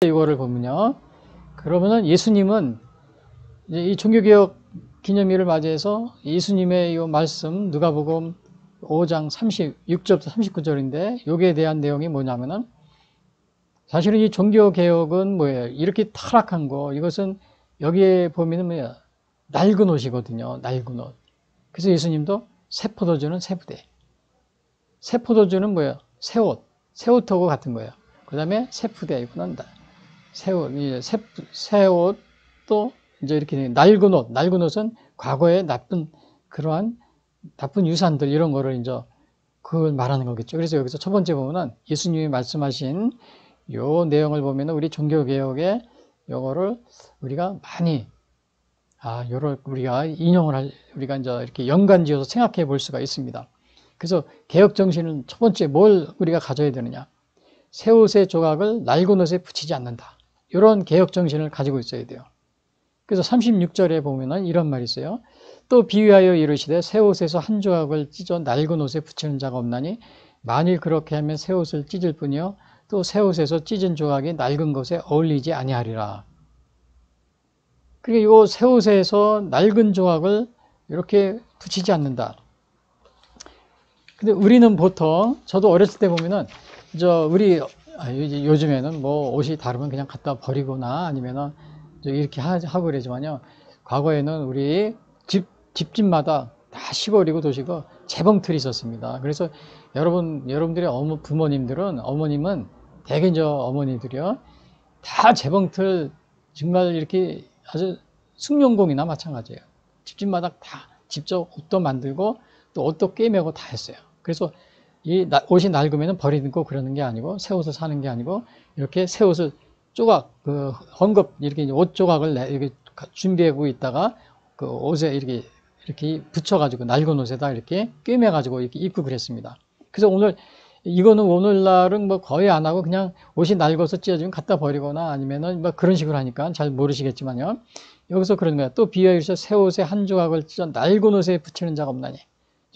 이거를 보면요. 그러면은 예수님은 이제 이 종교개혁 기념일을 맞이해서 예수님의 이 말씀 누가복음 5장 36절부터 39절인데 여기에 대한 내용이 뭐냐면은 사실은 이 종교개혁은 뭐예요? 이렇게 타락한 거 이것은 여기에 보면은 뭐야? 낡은 옷이거든요. 낡은 옷. 그래서 예수님도 새 포도주는 새 부대. 새 포도주는 뭐예요? 새 옷. 새 옷하고 같은 거예요. 그 다음에 새 부대 이거는 새 옷. 새 옷도 이제 이렇게 낡은 옷. 낡은 옷은 과거에 그러한 나쁜 유산들 이런 거를 이제 그걸 말하는 거겠죠. 그래서 여기서 첫 번째 보면은 예수님이 말씀하신 요 내용을 보면은 우리 종교개혁에 요거를 우리가 많이 요걸 우리가 우리가 이제 이렇게 연관지어서 생각해 볼 수가 있습니다. 그래서 개혁 정신은 첫 번째 뭘 우리가 가져야 되느냐? 새 옷의 조각을 낡은 옷에 붙이지 않는다. 이런 개혁 정신을 가지고 있어야 돼요. 그래서 36절에 보면은 이런 말이 있어요. 또 비유하여 이르시되 새 옷에서 한 조각을 찢어 낡은 옷에 붙이는 자가 없나니 만일 그렇게 하면 새 옷을 찢을 뿐이요 또 새 옷에서 찢은 조각이 낡은 것에 어울리지 아니하리라. 그러니까 이 새 옷에서 낡은 조각을 이렇게 붙이지 않는다. 근데 우리는 보통 저도 어렸을 때 보면은 우리 요즘에는 뭐 옷이 다르면 그냥 갖다 버리거나 아니면은 이렇게 하고 그러지만요. 과거에는 우리 집집마다 다 시골이고 도시고 재봉틀이 있었습니다. 그래서 여러분들의 어머님은 대개 이제 어머니들이요. 다 재봉틀 정말 이렇게 아주 숭늉공이나 마찬가지예요. 집집마다 다 직접 옷도 만들고 또 옷도 꿰매고 다 했어요. 그래서 이 옷이 낡으면 버리는 거 그러는 게 아니고 새 옷을 사는 게 아니고 이렇게 새 옷을 조각 헝겊 이렇게 옷 조각을 이렇게 준비하고 있다가 그 옷에 이렇게 붙여가지고 낡은 옷에다 이렇게 꿰매가지고 이렇게 입고 그랬습니다. 그래서 이거는 오늘날은 뭐 거의 안 하고 그냥 옷이 낡아서 찢어지면 갖다 버리거나 아니면은 뭐 그런 식으로 하니까 잘 모르시겠지만요. 여기서 그런 거예요. 또 비유하여서 새 옷에 한 조각을 찢어 낡은 옷에 붙이는 자가 없나니.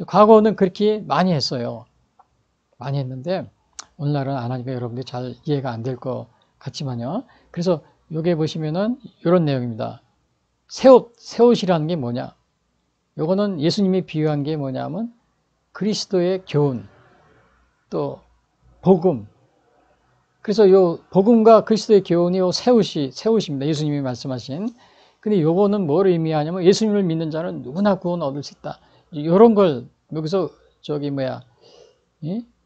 과거는 그렇게 많이 했어요. 많이 했는데 오늘날은 안 하니까 여러분들이 잘 이해가 안 될 것 같지만요. 그래서 여기 보시면은 이런 내용입니다. 새 옷이라는 게 뭐냐? 요거는 예수님이 비유한 게 뭐냐면 그리스도의 교훈, 또 복음. 그래서 요 복음과 그리스도의 교훈이 새 옷입니다. 예수님이 말씀하신. 근데 요거는 뭘 의미하냐면 예수님을 믿는 자는 누구나 구원 얻을 수 있다. 요런 걸 여기서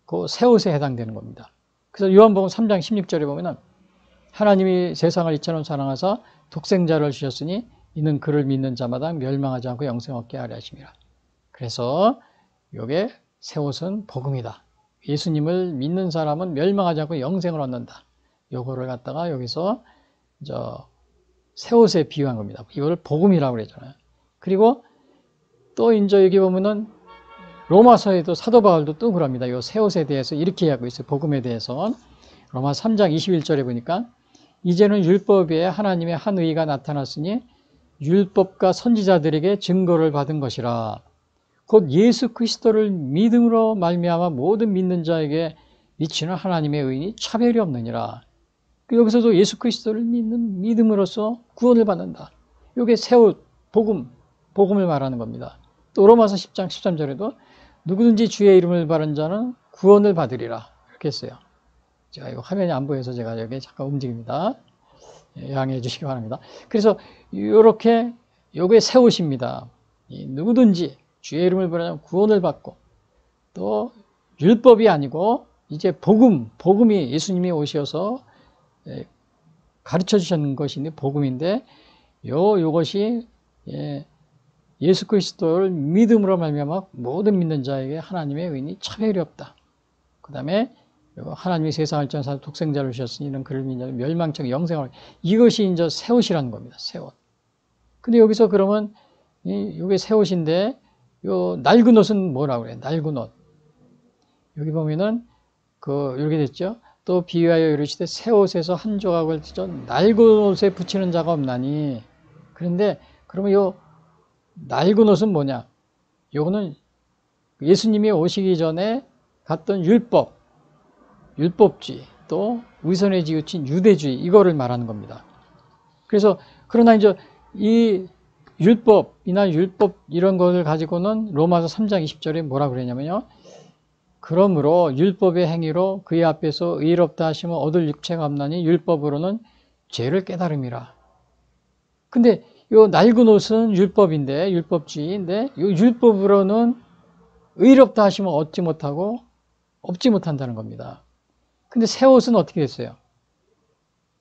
그 새 옷에 해당되는 겁니다. 그래서 요한복음 3장 16절에 보면은 하나님이 세상을 이처럼 사랑하사 독생자를 주셨으니 이는 그를 믿는 자마다 멸망하지 않고 영생 얻게 하려 하심이라. 그래서 요게 새 옷은 복음이다. 예수님을 믿는 사람은 멸망하지 않고 영생을 얻는다. 요거를 갖다가 여기서 새 옷에 비유한 겁니다. 이걸 복음이라고 그랬잖아요. 그리고 또 이제 여기 보면은 로마서에도 사도 바울도 또 그럽니다. 요 새 옷에 대해서 이렇게 하고 있어요. 복음에 대해서. 로마 3장 21절에 보니까 이제는 율법에 하나님의 한 의가 나타났으니 율법과 선지자들에게 증거를 받은 것이라. 곧 예수 그리스도를 믿음으로 말미암아 모든 믿는 자에게 미치는 하나님의 의인이 차별이 없느니라. 여기서도 예수 그리스도를 믿는 믿음으로써 구원을 받는다. 이게 새 옷, 복음을 말하는 겁니다. 또 로마서 10장 13절에도 누구든지 주의 이름을 바른 자는 구원을 받으리라. 이렇게 했어요. 제가 이거 화면이 안 보여서 제가 여기 잠깐 움직입니다. 양해해 주시기 바랍니다. 그래서 이렇게 요게 새 옷입니다. 누구든지 주의 이름을 바르면 구원을 받고 또 율법이 아니고 이제 복음이 예수님이 오셔서 가르쳐 주셨는 것인데 복음인데 요것이 예수 그리스도를 믿음으로 말미암아 모든 믿는 자에게 하나님의 의인이 차별이 없다. 그 다음에 하나님이 세상을 전사 독생자를 주셨으니 이는 그를 믿는 멸망적 영생을 이것이 이제 새 옷이라는 겁니다. 새 옷. 근데 여기서 그러면 이게 새 옷인데 요 낡은 옷은 뭐라고 그래요? 낡은 옷. 여기 보면은 이렇게 됐죠. 또 비유하여 이르시되 새 옷에서 한 조각을 찢어 낡은 옷에 붙이는 자가 없나니. 그런데 그러면 요 낡은 옷은 뭐냐? 요거는 예수님이 오시기 전에 갔던 율법주의, 또 위선에 지우친 유대주의 이거를 말하는 겁니다. 그래서 그러나 이제 이 율법이나 율법 이런 것을 가지고는 로마서 3장 20절에 뭐라 그랬냐면요. 그러므로 율법의 행위로 그의 앞에서 의롭다 하시면 얻을 육체가 없나니 율법으로는 죄를 깨달음이라. 근데 요 낡은 옷은 율법인데 율법주의인데 요 율법으로는 의롭다 하시면 얻지 못하고 없지 못한다는 겁니다. 근데 새 옷은 어떻게 됐어요?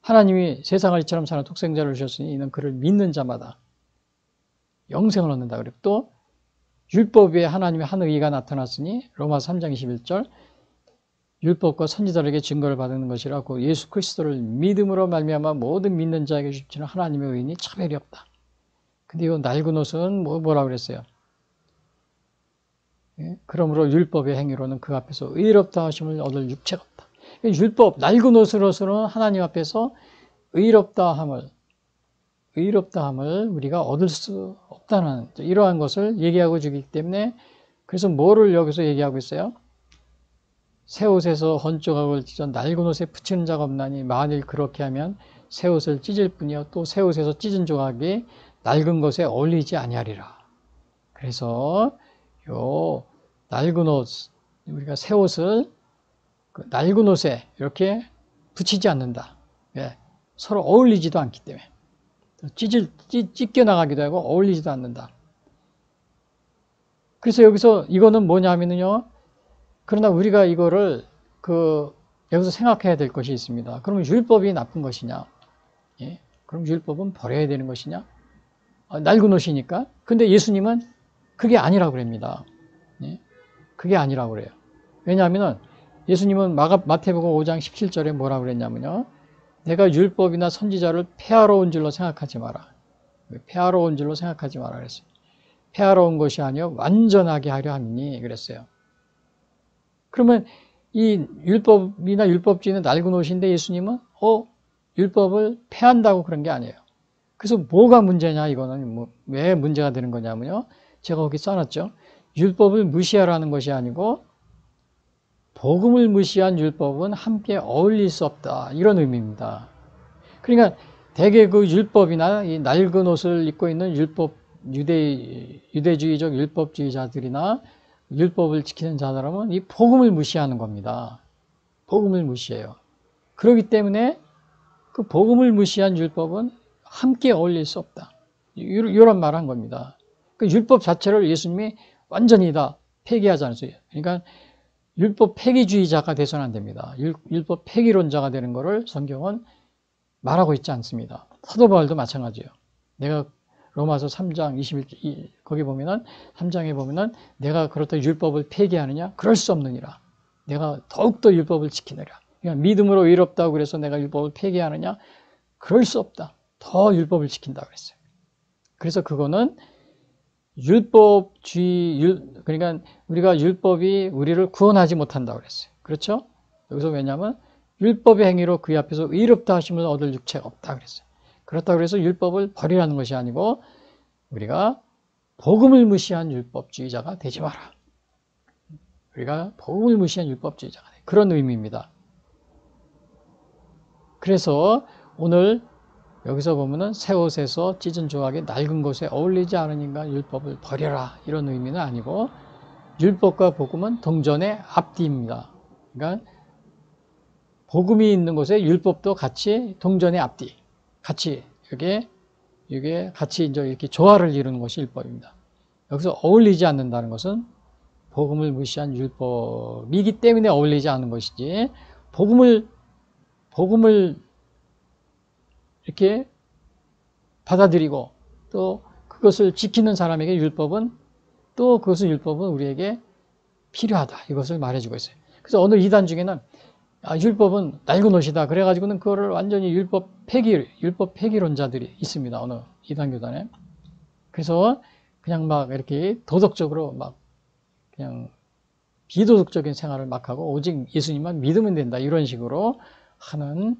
하나님이 세상을 이처럼 사는 독생자를 주셨으니 이는 그를 믿는 자마다 영생을 얻는다. 그리고 또 율법에 하나님의 한 의가 나타났으니 로마서 3장 21절 율법과 선지자들에게 증거를 받는 것이라고 예수 그리스도를 믿음으로 말미암아 모든 믿는 자에게 주시는 하나님의 의인이 차별이 없다. 근데 이 낡은 옷은 뭐라 그랬어요? 예? 그러므로 율법의 행위로는 그 앞에서 의롭다 하심을 얻을 육체가 없다. 율법, 낡은 옷으로서는 하나님 앞에서 의롭다 함을 우리가 얻을 수 없다는 이러한 것을 얘기하고 주기 때문에 그래서 뭐를 여기서 얘기하고 있어요? 새 옷에서 헌 조각을 찢어 낡은 옷에 붙이는 자가 없나니 만일 그렇게 하면 새 옷을 찢을 뿐이요 또 새 옷에서 찢은 조각이 낡은 것에 어울리지 아니하리라. 그래서 요 낡은 옷 우리가 새 옷을 그 낡은 옷에 이렇게 붙이지 않는다. 예, 서로 어울리지도 않기 때문에 찢겨 나가기도 하고 어울리지도 않는다. 그래서 여기서 이거는 뭐냐면요. 그러나 우리가 이거를 여기서 생각해야 될 것이 있습니다. 그러면 율법이 나쁜 것이냐? 예? 그럼 율법은 버려야 되는 것이냐? 낡은 옷이니까. 근데 예수님은 그게 아니라고 그럽니다. 예? 그게 아니라고 그래요. 왜냐하면 예수님은 마태복음 5장 17절에 뭐라고 그랬냐면요. 내가 율법이나 선지자를 폐하러 온 줄로 생각하지 마라. 폐하러 온 줄로 생각하지 마라 그랬어요. 폐하러 온 것이 아니요 완전하게 하려 함이니 그랬어요. 그러면 이 율법이나 율법주의는 낡은 옷인데 예수님은 율법을 폐한다고 그런 게 아니에요. 그래서 뭐가 문제냐 이거는 왜 문제가 되는 거냐면요. 제가 거기 써놨죠. 율법을 무시하라는 것이 아니고 복음을 무시한 율법은 함께 어울릴 수 없다. 이런 의미입니다. 그러니까 대개 그 율법이나 이 낡은 옷을 입고 있는 유대주의적 율법주의자들이나 율법을 지키는 자들은 이 복음을 무시하는 겁니다. 복음을 무시해요. 그렇기 때문에 그 복음을 무시한 율법은 함께 어울릴 수 없다. 이런 말을 한 겁니다. 그 율법 자체를 예수님이 완전히 다 폐기하지 않았어요. 그러니까 율법 폐기주의자가 돼서는 안 됩니다. 율법 폐기론자가 되는 것을 성경은 말하고 있지 않습니다. 사도 바울도 마찬가지예요. 내가 로마서 3장 21절 거기 보면은 3장에 보면은 내가 그렇다 율법을 폐기하느냐? 그럴 수 없느니라. 내가 더욱더 율법을 지키느라. 그러니까 믿음으로 의롭다고 그래서 내가 율법을 폐기하느냐? 그럴 수 없다. 더 율법을 지킨다고 그랬어요. 그래서 그거는 그러니까 우리가 율법이 우리를 구원하지 못한다고 그랬어요. 그렇죠? 여기서 왜냐하면 율법의 행위로 그 앞에서 의롭다 하심을 얻을 육체가 없다 그랬어요. 그렇다고 해서 율법을 버리라는 것이 아니고 우리가 복음을 무시한 율법주의자가 되지 마라. 우리가 복음을 무시한 율법주의자가 돼. 그런 의미입니다. 그래서 오늘 여기서 보면은 새 옷에서 찢은 조각이 낡은 것에 어울리지 않으니까 율법을 버려라. 이런 의미는 아니고 율법과 복음은 동전의 앞뒤입니다. 그러니까 복음이 있는 곳에 율법도 같이 동전의 앞뒤. 같이 이게 같이 이제 이렇게 조화를 이루는 것이 율법입니다. 여기서 어울리지 않는다는 것은 복음을 무시한 율법이기 때문에 어울리지 않는 것이지 복음을 이렇게 받아들이고 또 그것을 지키는 사람에게 율법은 우리에게 필요하다. 이것을 말해주고 있어요. 그래서 어느 이단 중에는 율법은 낡은 옷이다. 그래가지고는 그거를 완전히 율법 폐기론자들이 있습니다. 어느 이단 교단에. 그래서 그냥 막 이렇게 도덕적으로 막 그냥 비도덕적인 생활을 막 하고 오직 예수님만 믿으면 된다. 이런 식으로 하는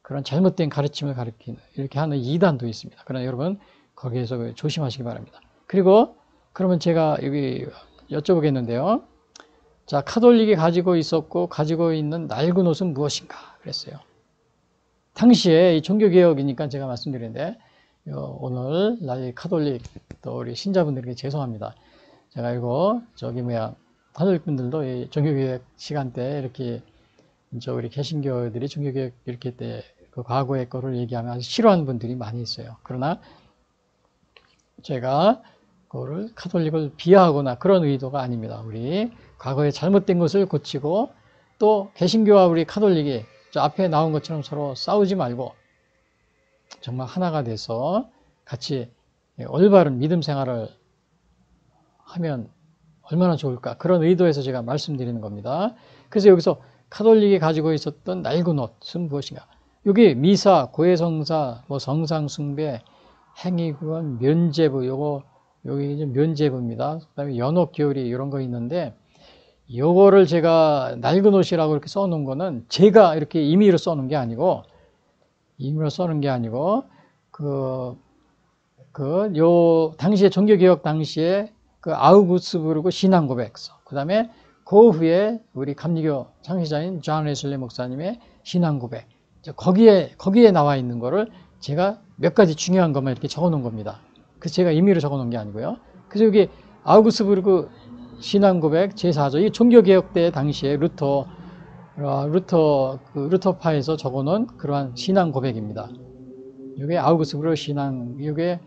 그런 잘못된 가르침을 가르치는 이렇게 하는 이단도 있습니다. 그러나 여러분 거기에서 조심하시기 바랍니다. 그리고 그러면 제가 여기 여쭤보겠는데요. 자, 카톨릭이 가지고 있는 낡은 옷은 무엇인가? 그랬어요. 당시에 이 종교개혁이니까 제가 말씀드리는데, 오늘 나이 카톨릭 또 우리 신자분들에게 죄송합니다. 제가 이거 카톨릭 분들도 이 종교개혁 시간 때 이렇게 우리 개신교들이 종교개혁 이렇게 때 그 과거의 거를 얘기하면 아주 싫어하는 분들이 많이 있어요. 그러나 제가 그거를 카톨릭을 비하하거나 그런 의도가 아닙니다. 우리 과거에 잘못된 것을 고치고 또 개신교와 우리 카톨릭이 저 앞에 나온 것처럼 서로 싸우지 말고 정말 하나가 돼서 같이 올바른 믿음 생활을 하면 얼마나 좋을까, 그런 의도에서 제가 말씀드리는 겁니다. 그래서 여기서 카톨릭이 가지고 있었던 낡은 옷은 무엇인가? 여기 미사, 고해성사, 뭐 성상숭배, 행위구원, 면죄부, 여기 이제 면죄부입니다. 그 다음에 연옥교리 이런 거 있는데, 요거를 제가 낡은 옷이라고 이렇게 써놓은 거는 제가 이렇게 임의로 써놓은 게 아니고, 당시에 종교개혁 당시에 그 아우구스부르크 신앙고백서, 그 다음에 그 후에 우리 감리교 창시자인 존 웨슬리 목사님의 신앙고백, 거기에 나와 있는 거를 제가 몇 가지 중요한 것만 이렇게 적어 놓은 겁니다. 그래서 제가 임의로 적어 놓은 게 아니고요. 그래서 여기 아우구스부르크 신앙고백 제4조, 이 종교개혁 때 당시에 루터파에서 적어 놓은 그러한 신앙고백입니다. 이게 아우구스부르크 신앙, 이게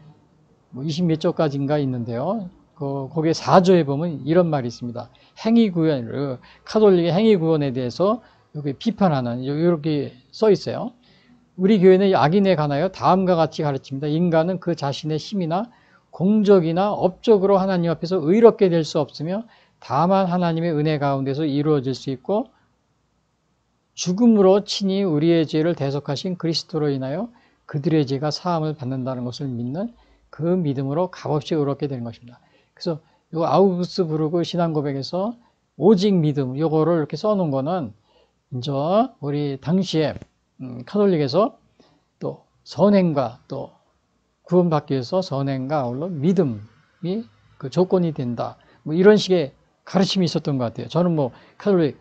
뭐 20몇 조까지인가 있는데요. 거기에 4조에 보면 이런 말이 있습니다. 행위구원, 카톨릭의 행위구원에 대해서 여기 비판하는, 이렇게 써 있어요. 우리 교회는 악인에 관하여 다음과 같이 가르칩니다. 인간은 그 자신의 힘이나 공적이나 업적으로 하나님 앞에서 의롭게 될 수 없으며 다만 하나님의 은혜 가운데서 이루어질 수 있고, 죽음으로 친히 우리의 죄를 대속하신 그리스도로 인하여 그들의 죄가 사함을 받는다는 것을 믿는 그 믿음으로 값없이 의롭게 되는 것입니다. 그래서 요 아우구스부르크 신앙고백에서 오직 믿음, 요거를 이렇게 써놓은 거는 이제 우리 당시에 카톨릭에서 또 선행과 또 구원받기 위해서 선행과 아울러 믿음이 그 조건이 된다, 뭐 이런 식의 가르침이 있었던 것 같아요. 저는 뭐 카톨릭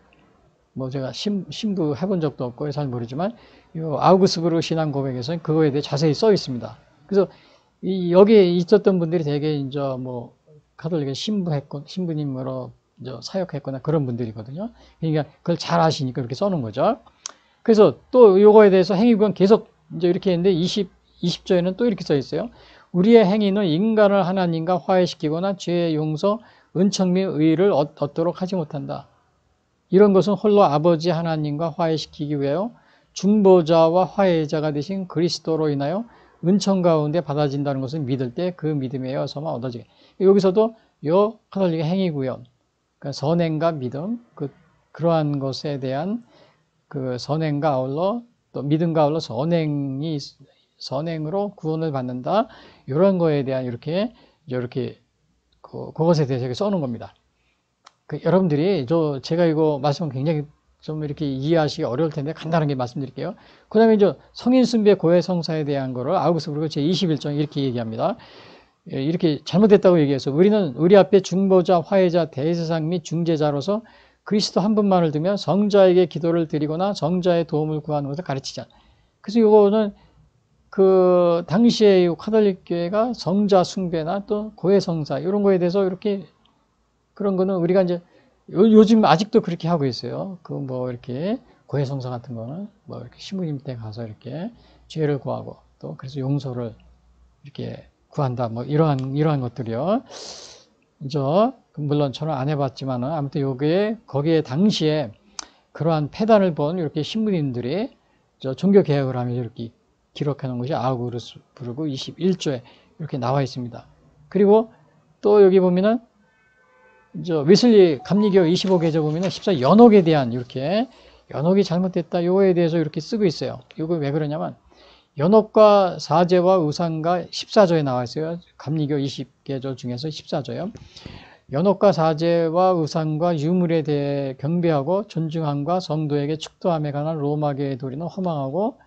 제가 신부 해본 적도 없고 잘 모르지만 이 아우구스부르크 신앙고백에서는 그거에 대해 자세히 써 있습니다. 그래서 여기에 있었던 분들이 되게 이제 카톨릭에 신부님으로 사역했거나 그런 분들이거든요. 그러니까 그걸 잘 아시니까 이렇게 써놓은 거죠. 그래서 또 요거에 대해서 행위구원 계속 이제 이렇게 했는데 20조에는 또 이렇게 써 있어요. 우리의 행위는 인간을 하나님과 화해시키거나 죄의 용서, 은총 및 의를 얻도록 하지 못한다. 이런 것은 홀로 아버지 하나님과 화해시키기 위하여 중보자와 화해자가 되신 그리스도로 인하여 은총 가운데 받아진다는 것을 믿을 때 그 믿음에 의해서만 얻어지게. 여기서도 요 카톨릭의 행위구원, 그러니까 선행과 믿음, 그러한 것에 대한 그 선행과 아울러 또 믿음과 아울러 선행으로 구원을 받는다. 이런 거에 대한 이렇게 그것에 대해서 써놓은 겁니다. 여러분들이 제가 이거 말씀은 굉장히 좀 이렇게 이해하시기 어려울 텐데 간단하게 말씀드릴게요. 그 다음에 이제 성인 숭배 고해 성사에 대한 거를 아우구스부르크 제21조 이렇게 얘기합니다. 이렇게 잘못됐다고 얘기해서 우리는 우리 앞에 중보자, 화해자, 대제사장 및 중재자로서 그리스도 한 분만을 두며 성자에게 기도를 드리거나 성자의 도움을 구하는 것을 가르치자. 그래서 이거는 그 당시에 카톨릭 교회가 성자 숭배나 또 고해 성사 이런 거에 대해서 이렇게 그런 거는 우리가 이제 요즘 아직도 그렇게 하고 있어요. 이렇게 고해 성사 같은 거는 이렇게 신부님 때 가서 이렇게 죄를 구하고 또 그래서 용서를 이렇게 구한다. 이러한 것들이요. 물론 저는 안 해봤지만은 아무튼 거기에 당시에 그러한 폐단을 본 이렇게 신부님들이 종교 개혁을 하면서 이렇게 기록해 놓은 것이 아우구스부르크 21조에 이렇게 나와 있습니다. 그리고 또 여기 보면은 웨슬리 감리교 25개조 보면은 14 연옥에 대한 이렇게 연옥이 잘못됐다 요거에 대해서 이렇게 쓰고 있어요. 이거 왜 그러냐면 연옥과 사제와 의상과 14조에 나와 있어요. 감리교 20개조 중에서 14조요. 연옥과 사제와 의상과 유물에 대해 경배하고 존중함과 성도에게 축도함에 관한 로마교의 도리는 허망하고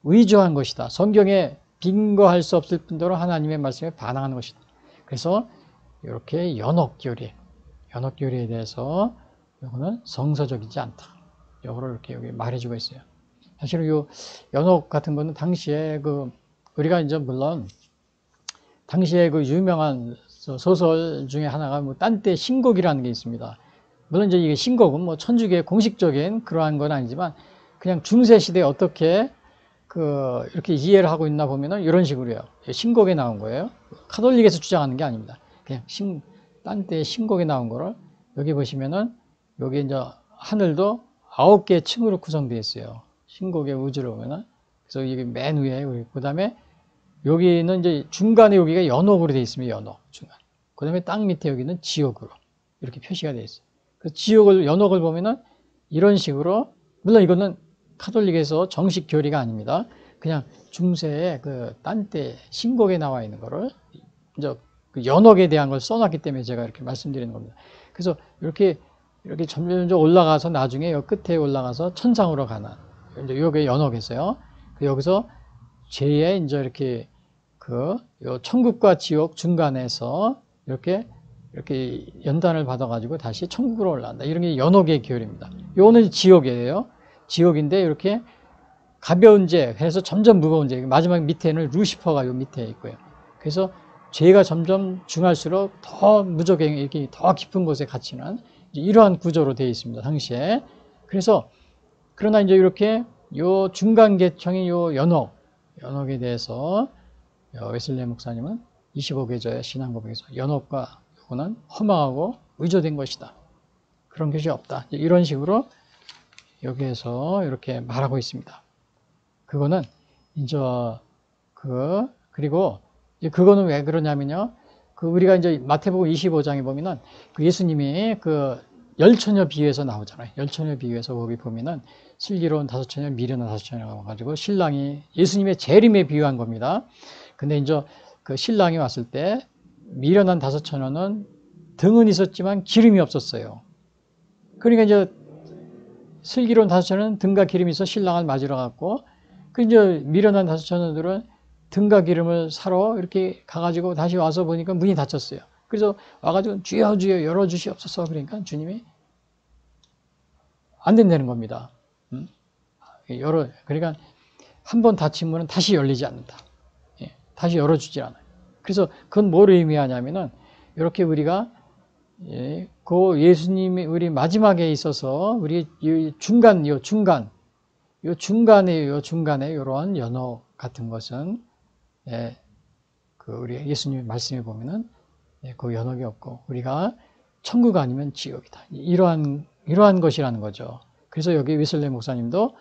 위조한 것이다. 성경에 빙거할 수 없을 뿐더러 하나님의 말씀에 반항하는 것이다. 그래서 이렇게 연옥교리에 대해서 이거는 성서적이지 않다. 이거를 이렇게 여기 말해주고 있어요. 사실은 요 연옥 같은 거는 당시에 우리가 이제 물론 당시에 유명한 소설 중에 하나가 딴때 신곡이라는 게 있습니다. 물론 이제 이게 신곡은 천주교의 공식적인 그러한 건 아니지만 그냥 중세 시대에 어떻게 이렇게 이해를 하고 있나 보면은 이런 식으로요. 신곡에 나온 거예요. 카톨릭에서 주장하는 게 아닙니다. 그냥 딴때 신곡에 나온 거를 여기 보시면은 여기 이제 하늘도 9개의 층으로 구성되어 있어요. 신곡의 우주를 보면은. 그래서 이게 맨 위에, 그 다음에 여기는 이제 중간에 여기가 연옥으로 되어 있습니다. 연옥, 중간. 그 다음에 땅 밑에 여기는 지옥으로 이렇게 표시가 되어 있어요. 그 연옥을 보면은 이런 식으로, 물론 이거는 카톨릭에서 정식 교리가 아닙니다. 그냥 중세에 딴때 신곡에 나와 있는 거를 이제 연옥에 대한 걸 써놨기 때문에 제가 이렇게 말씀드리는 겁니다. 그래서 이렇게 점점 올라가서 나중에 여 끝에 올라가서 천상으로 가는 이제 요게 연옥에서요. 여기서 제2의 이제 이렇게 요 천국과 지옥 중간에서 이렇게 연단을 받아가지고 다시 천국으로 올라간다. 이런 게 연옥의 계열입니다. 요거는 지옥이에요. 지옥인데 이렇게 가벼운 죄 해서 점점 무거운 죄. 마지막 밑에는 루시퍼가 요 밑에 있고요. 그래서 죄가 점점 중할수록 더 무적행 이렇게 더 깊은 곳에 갇히는 이러한 구조로 되어 있습니다. 당시에. 그래서 그러나 이제 이렇게 요 중간 계층인 요 연옥에 대해서 웨슬리 목사님은 25계절의 신앙고백에서 연옥과 요거는 허망하고 의조된 것이다. 그런 것이 없다. 이런 식으로 여기에서 이렇게 말하고 있습니다. 그거는 이제 그리고 그거는 왜 그러냐면요. 우리가 이제 마태복음 25장에 보면은 예수님이 열처녀 비유에서 나오잖아요. 열처녀 비유에서 거기 보면은 슬기로운 5처녀, 미련한 5처녀가 와가지고 신랑이 예수님의 재림에 비유한 겁니다. 근데 이제 신랑이 왔을 때 미련한 5처녀는 등은 있었지만 기름이 없었어요. 그러니까 이제 슬기로운 5처녀는 등과 기름이 있어 신랑을 맞으러 갔고, 이제 미련한 5처녀들은 등과 기름을 사러 이렇게 가가지고 다시 와서 보니까 문이 닫혔어요. 그래서 와가지고 주여 주여 열어주시옵소서. 그러니까 주님이 안 된다는 겁니다. 그러니까 한 번 닫힌 문은 다시 열리지 않는다. 다시 열어주지 않아요. 그래서 그건 뭘 의미하냐면은 이렇게 우리가 예수님이 우리 마지막에 있어서 우리 중간에 이러한 연옥 같은 것은 우리 예수님의 말씀에 보면은 그 연옥이 없고 우리가 천국 아니면 지옥이다. 이러한 것이라는 거죠. 그래서 여기 웨슬리 목사님도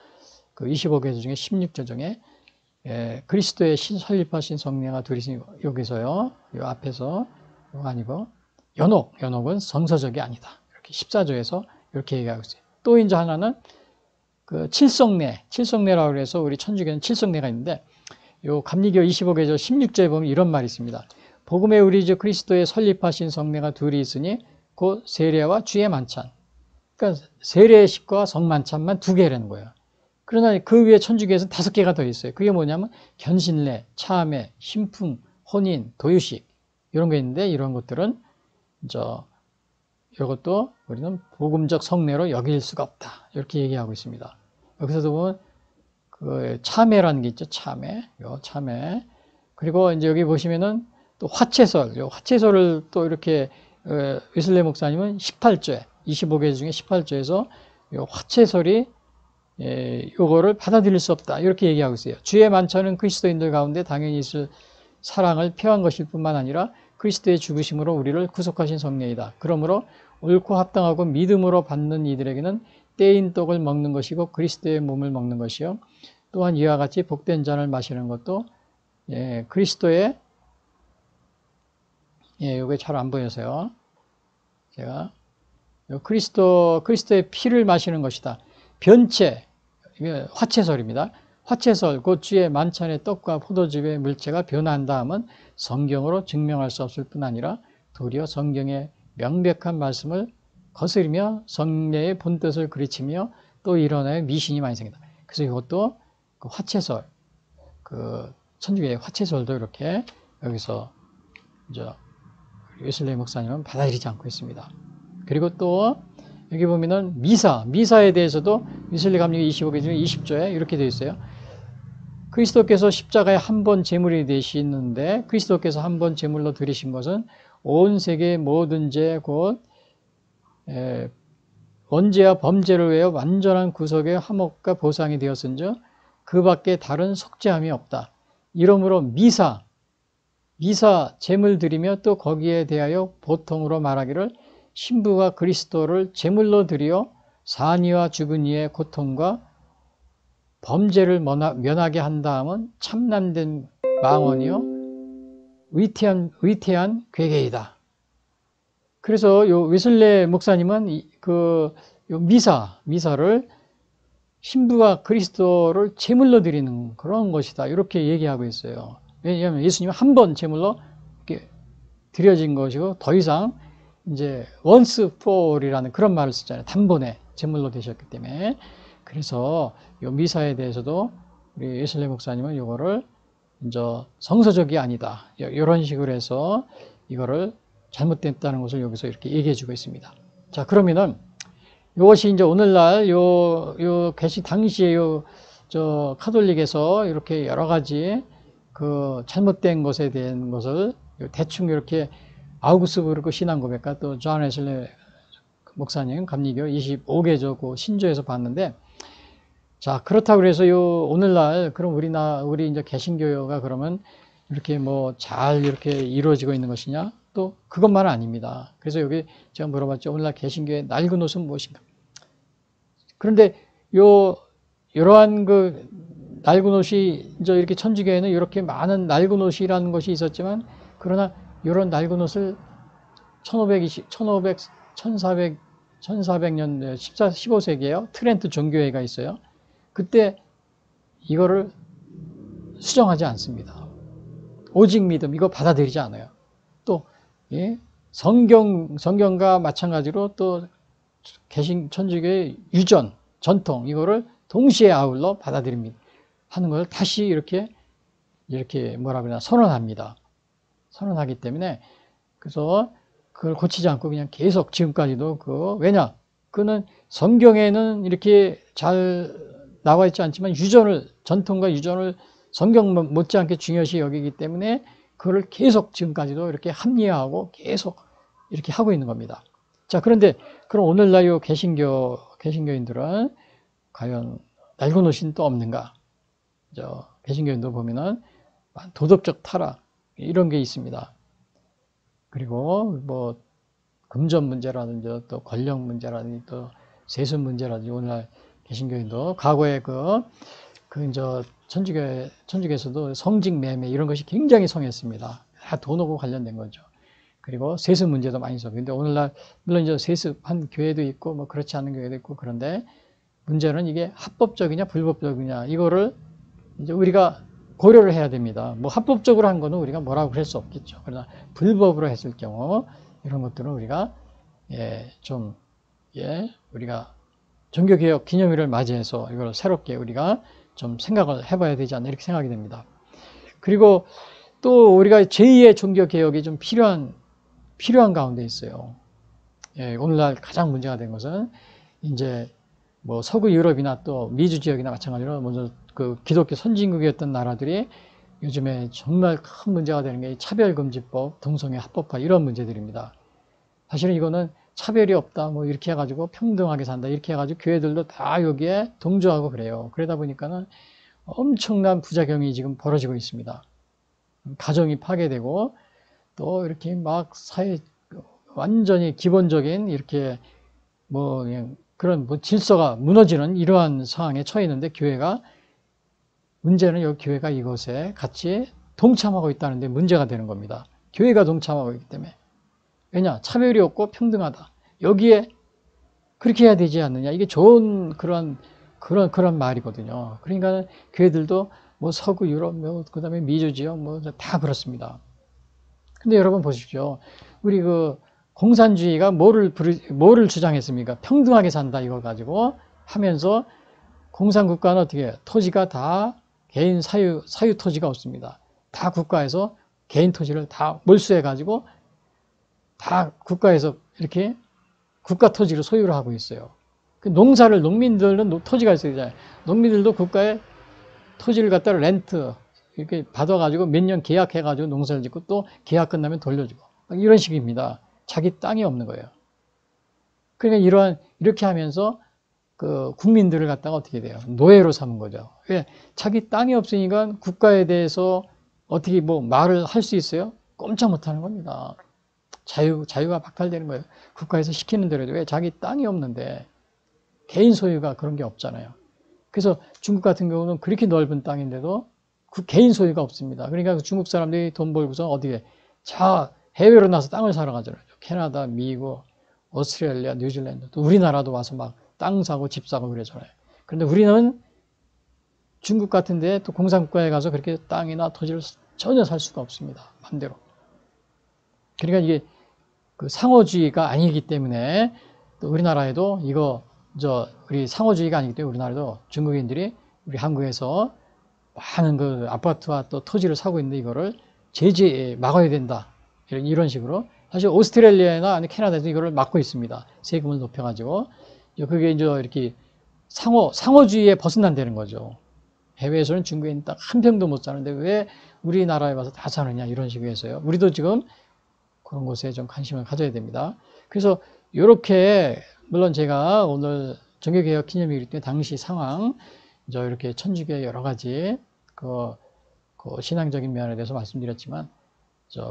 25계절 중에 16절 중에 그리스도의 설립하신 성령과 둘이 여기서요. 이 앞에서 이거 아니고 연옥은 성서적이 아니다. 이렇게 14조에서 이렇게 얘기하고 있어요. 또 이제 하나는 칠성례라고 해서 우리 천주교는 칠성례가 있는데 요 감리교 25계절 16절에 보면 이런 말이 있습니다. 복음에 우리 주 그리스도의 설립하신 성례가 둘이 있으니 곧 세례와 주의 만찬. 그러니까 세례식과 성만찬만 2개라는 거예요. 그러나 그 위에 천주교에서는 5개가 더 있어요. 그게 뭐냐면 견신례, 차례, 신풍, 혼인, 도유식 이런 게 있는데 이런 것들은 이것도 우리는 복음적 성례로 여길 수가 없다. 이렇게 얘기하고 있습니다. 여기서도 보면 참회라는 게 있죠. 참회. 그리고 이제 여기 보시면은 또 화채설을 또 이렇게 웨슬리 목사님은 18조에 25개 중에 18조에서 화채설이 요거를 받아들일 수 없다. 이렇게 얘기하고 있어요. 주의 만찬은 그리스도인들 가운데 당연히 있을 사랑을 표한 것일 뿐만 아니라 그리스도의 죽으심으로 우리를 구속하신 성례이다. 그러므로 옳고 합당하고 믿음으로 받는 이들에게는 떼인 떡을 먹는 것이고 그리스도의 몸을 먹는 것이요. 또한 이와 같이 복된 잔을 마시는 것도 그리스도의 요게 잘 안 보여서요. 제가 그리스도의 피를 마시는 것이다. 변체, 화채설입니다. 화채설, 곧 주의 만찬의 떡과 포도즙의 물체가 변한 다음은 성경으로 증명할 수 없을 뿐 아니라 도리어 성경의 명백한 말씀을 거스르며 성례의 본뜻을 그르치며 또 일어나야 미신이 많이 생긴다. 그래서 이것도 화채설, 천주교의 화채설도 이렇게 여기서 웨슬리 목사님은 받아들이지 않고 있습니다. 그리고 또 여기 보면은 미사에 대해서도 웨슬리 감리교 25개 중에 20조에 이렇게 되어 있어요. 그리스도께서 십자가에 한 번 제물이 되시는데 그리스도께서 한 번 제물로 드리신 것은 온 세계의 모든 죄 곧 원죄와 범죄를 위하여 완전한 구속의 화목과 보상이 되었은즉 그 밖에 다른 속죄함이 없다. 이러므로 미사 제물 드리며 또 거기에 대하여 보통으로 말하기를 신부가 그리스도를 제물로 드리어 산이와 죽은 이의 고통과 범죄를 면하게 한 다음은 참남된 망언이요 위태한 괴계이다. 그래서 요 웨슬레 목사님은 요 미사를 신부가 그리스도를 제물로 드리는 그런 것이다. 이렇게 얘기하고 있어요. 왜냐하면 예수님은 한 번 제물로 이렇게 드려진 것이고 더 이상 이제 once for all이라는 그런 말을 쓰잖아요. 단번에 제물로 되셨기 때문에. 그래서 요 미사에 대해서도 우리 웨슬레 목사님은 이거를 이제 성서적이 아니다. 이런 식으로 해서 이거를 잘못됐다는 것을 여기서 이렇게 얘기해 주고 있습니다. 자, 그러면은 이것이 이제 오늘날 요 개식 당시에 저 카톨릭에서 이렇게 여러 가지 그 잘못된 것에 대한 것을 대충 이렇게 아우구스부르크 신앙고백과 또 존 웨슬레 목사님 감리교 25개조 그 신조에서 봤는데, 자, 그렇다고 그래서 오늘날 그럼 우리 이제 개신교가 그러면 이렇게 뭐 잘 이렇게 이루어지고 있는 것이냐? 또 그것만은 아닙니다. 그래서 여기 제가 물어봤죠. 오늘날 개신교의 낡은 옷은 무엇인가? 그런데 이러한 그 낡은 옷이 이제 이렇게 천주교에는 이렇게 많은 낡은 옷이라는 것이 있었지만, 그러나 이런 낡은 옷을 1400년 15세기에요. 트렌트 종교회가 있어요. 그때 이거를 수정하지 않습니다. 오직 믿음 이거 받아들이지 않아요. 또 성경과 마찬가지로 또 개신 천주교의 유전 전통 이거를 동시에 아울러 받아들입니다. 하는 걸 다시 이렇게 뭐라 그러나 선언합니다. 선언하기 때문에 그래서 그걸 고치지 않고 그냥 계속 지금까지도 왜냐 그는 성경에는 이렇게 잘 나와 있지 않지만 전통과 유전을 성경 못지않게 중요시 여기기 때문에 그걸 계속 지금까지도 이렇게 합리화하고 계속 이렇게 하고 있는 겁니다. 자, 그런데 그럼 오늘날 요 개신교인들은 과연 낡은 옷이 또 없는가? 개신교인들 보면은 도덕적 타락 이런 게 있습니다. 그리고 뭐 금전 문제라든지 또 권력 문제라든지 또 세습 문제라든지 오늘날 개신교인도 과거에 이제 천주교에서도 성직 매매 이런 것이 굉장히 성했습니다. 다 돈하고 관련된 거죠. 그리고 세습 문제도 많이 있어. 근데 오늘날 물론 이제 세습한 교회도 있고 뭐 그렇지 않은 교회도 있고 그런데 문제는 이게 합법적이냐 불법적이냐 이거를 이제 우리가 고려를 해야 됩니다. 뭐 합법적으로 한 거는 우리가 뭐라고 할 수 없겠죠. 그러나 불법으로 했을 경우 이런 것들은 우리가 우리가 종교개혁 기념일을 맞이해서 이걸 새롭게 우리가 좀 생각을 해봐야 되지 않나 이렇게 생각이 됩니다. 그리고 또 우리가 제2의 종교개혁이 좀 필요한 가운데 있어요. 오늘날 가장 문제가 된 것은 이제 뭐 서구 유럽이나 또 미주 지역이나 마찬가지로 먼저 그 기독교 선진국이었던 나라들이 요즘에 정말 큰 문제가 되는 게 차별금지법, 동성애 합법화 이런 문제들입니다. 사실은 이거는 차별이 없다 뭐 이렇게 해가지고 평등하게 산다 이렇게 해가지고 교회들도 다 여기에 동조하고 그래요. 그러다 보니까는 엄청난 부작용이 지금 벌어지고 있습니다. 가정이 파괴되고 또 이렇게 막 완전히 기본적인 이렇게 뭐 그냥 그런 뭐 질서가 무너지는 이러한 상황에 처해 있는데 문제는 여기 교회가 이것에 같이 동참하고 있다는데 문제가 되는 겁니다. 교회가 동참하고 있기 때문에. 왜냐? 차별이 없고 평등하다. 여기에 그렇게 해야 되지 않느냐. 이게 좋은 그런 말이거든요. 그러니까 교회들도 뭐 서구 유럽, 그 다음에 미주 지역 뭐 다 그렇습니다. 근데 여러분 보십시오. 우리 공산주의가 뭐를 주장했습니까? 평등하게 산다 이걸 가지고 하면서 공산국가는 어떻게 해요? 토지가 다 개인 사유 토지가 없습니다. 다 국가에서 개인 토지를 다 몰수해 가지고 다 국가에서 이렇게 국가 토지를 소유를 하고 있어요. 그 농사를 농민들은 토지가 있어야 되잖아요. 농민들도 국가의 토지를 갖다 렌트 이렇게 받아가지고 몇 년 계약해가지고 농사를 짓고 또 계약 끝나면 돌려주고 이런 식입니다. 자기 땅이 없는 거예요. 그러니까 이렇게 하면서 그 국민들을 갖다가 어떻게 돼요? 노예로 삼은 거죠. 왜? 자기 땅이 없으니까 국가에 대해서 어떻게 뭐 말을 할 수 있어요? 꼼짝 못 하는 겁니다. 자유가 박탈되는 거예요. 국가에서 시키는 대로 해도 왜? 자기 땅이 없는데 개인 소유가 그런 게 없잖아요. 그래서 중국 같은 경우는 그렇게 넓은 땅인데도 그 개인 소유가 없습니다. 그러니까 중국 사람들이 돈 벌고서 어디에 해외로 나서 땅을 사러 가잖아요. 캐나다, 미국, 오스트레일리아, 뉴질랜드, 또 우리나라도 와서 막 땅 사고 집 사고 그러잖아요. 그런데 우리는 중국 같은 데 또 공산국가에 가서 그렇게 땅이나 토지를 전혀 살 수가 없습니다. 반대로. 그러니까 이게 그 상호주의가 아니기 때문에 또 우리나라에도 우리 상호주의가 아니기 때문에 우리나라도 중국인들이 우리 한국에서 많은 그 아파트와 또 토지를 사고 있는데 이거를 막아야 된다. 이런 식으로. 사실 오스트레일리아나 아니 캐나다에서 이거를 막고 있습니다. 세금을 높여가지고. 그게 이제 이렇게 상호주의에 벗어난다는 거죠. 해외에서는 중국인 딱 한 평도 못 사는데 왜 우리나라에 와서 다 사느냐 이런 식으로 해서요. 우리도 지금 그런 곳에 좀 관심을 가져야 됩니다. 그래서 이렇게 물론 제가 오늘 종교개혁 기념일이기 때문에 당시 상황 이렇게 천주교의 여러 가지 그 신앙적인 면에 대해서 말씀드렸지만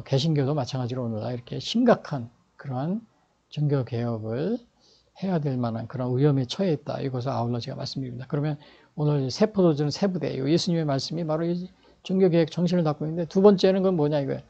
개신교도 마찬가지로 오늘날 이렇게 심각한 그러한 종교개혁을 해야 될 만한 그런 위험에 처해 있다. 이것을 아울러 제가 말씀드립니다. 그러면 오늘 세포도전 세부대 예수님의 말씀이 바로 이 종교개혁 정신을 담고 있는데 두 번째는 그건 뭐냐 이거예요.